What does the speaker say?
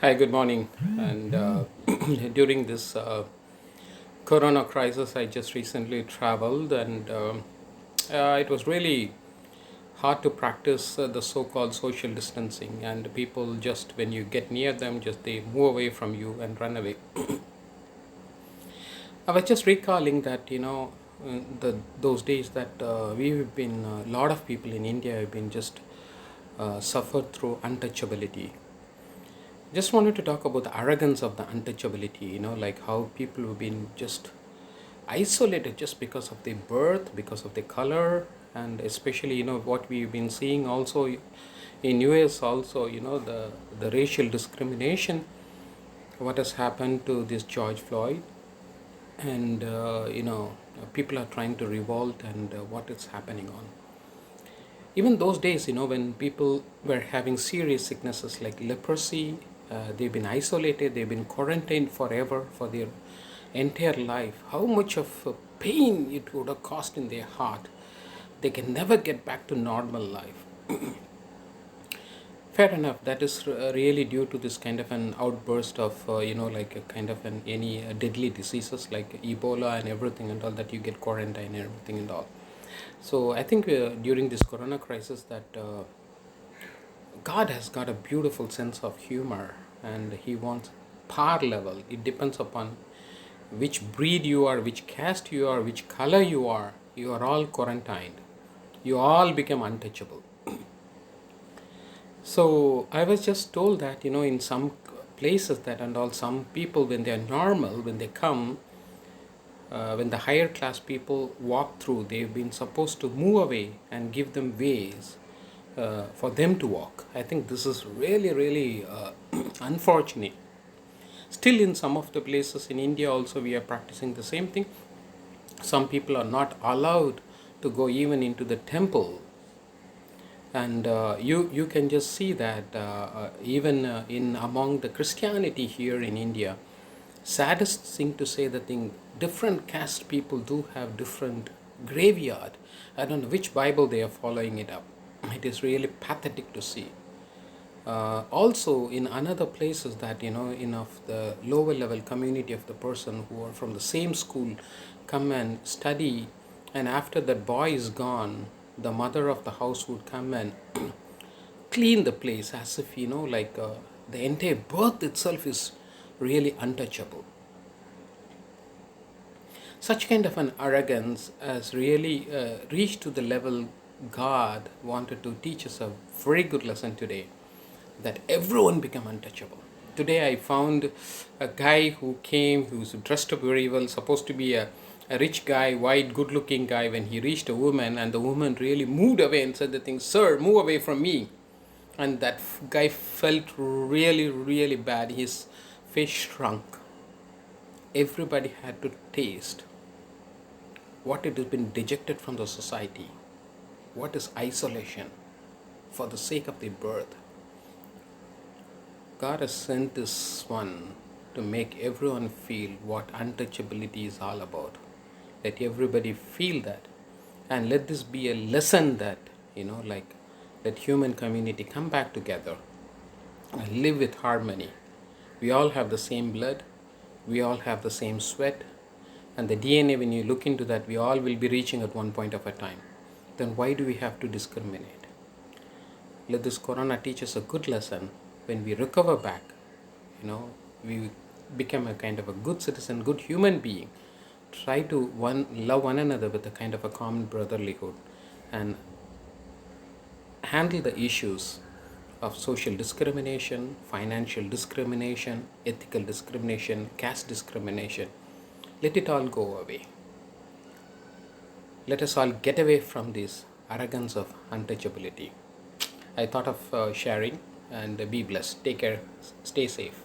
Hi, good morning. And during this corona crisis, I just recently traveled, and it was really hard to practice the so-called social distancing. And people just, when you get near them, just they move away from you and run away. I was just recalling that the those days that we've been a lot of people in India have been just suffered through untouchability. Just wanted to talk about the arrogance of the untouchability, like how people have been just isolated just because of their birth, because of their color, and especially, what we've been seeing also in US also, the racial discrimination, what has happened to this George Floyd, and, people are trying to revolt, and what is happening on. Even those days, when people were having serious sicknesses like leprosy, they've been isolated, they've been quarantined forever for their entire life. How much of pain it would have caused in their heart. They can never get back to normal life. Fair enough. That is really due to this kind of an outburst of, like a kind of an any deadly diseases like Ebola and everything and all that you get quarantine and everything and all. So I think during this Corona crisis that God has got a beautiful sense of humor, and He wants power level. It depends upon which breed you are, which caste you are, which color you are. You are all quarantined. You all become untouchable. So I was just told that in some places that and all some people when they are normal when they come when the higher class people walk through, they've been supposed to move away and give them ways for them to walk. I think this is really, really unfortunate. Still, in some of the places in India, also, we are practicing the same thing. Some people are not allowed to go even into the temple. And you can just see that even in among the Christianity here in India, saddest thing to say the thing, different caste people do have different graveyard. I don't know which Bible they are following it up. It is really pathetic to see. Also in another places that in of the lower level community of the person who are from the same school come and study, and after that boy is gone, the mother of the house would come and clean the place as if like the entire birth itself is really untouchable. Such kind of an arrogance has really reached to the level God wanted to teach us a very good lesson today, that everyone become untouchable. Today I found a guy who came, who's dressed up very well, supposed to be a rich guy, white, good looking guy. When he reached a woman, and the woman really moved away and said the thing, "Sir, move away from me." And that guy felt really, really bad. His face shrunk. Everybody had to taste what it has been dejected from the society, what is isolation for the sake of their birth. God has sent this one to make everyone feel what untouchability is all about. Let everybody feel that, and let this be a lesson that like let human community come back together and live with harmony. We all have the same blood, we all have the same sweat, and the DNA, when you look into that, we all will be reaching at one point of a time. Then why do we have to discriminate? Let this corona teach us a good lesson. When we recover back, we become a kind of a good citizen, good human being. Try to love one another with a kind of a common brotherlyhood, and handle the issues of social discrimination, financial discrimination, ethical discrimination, caste discrimination. Let it all go away. Let us all get away from this arrogance of untouchability. I thought of sharing, and be blessed. Take care. Stay safe.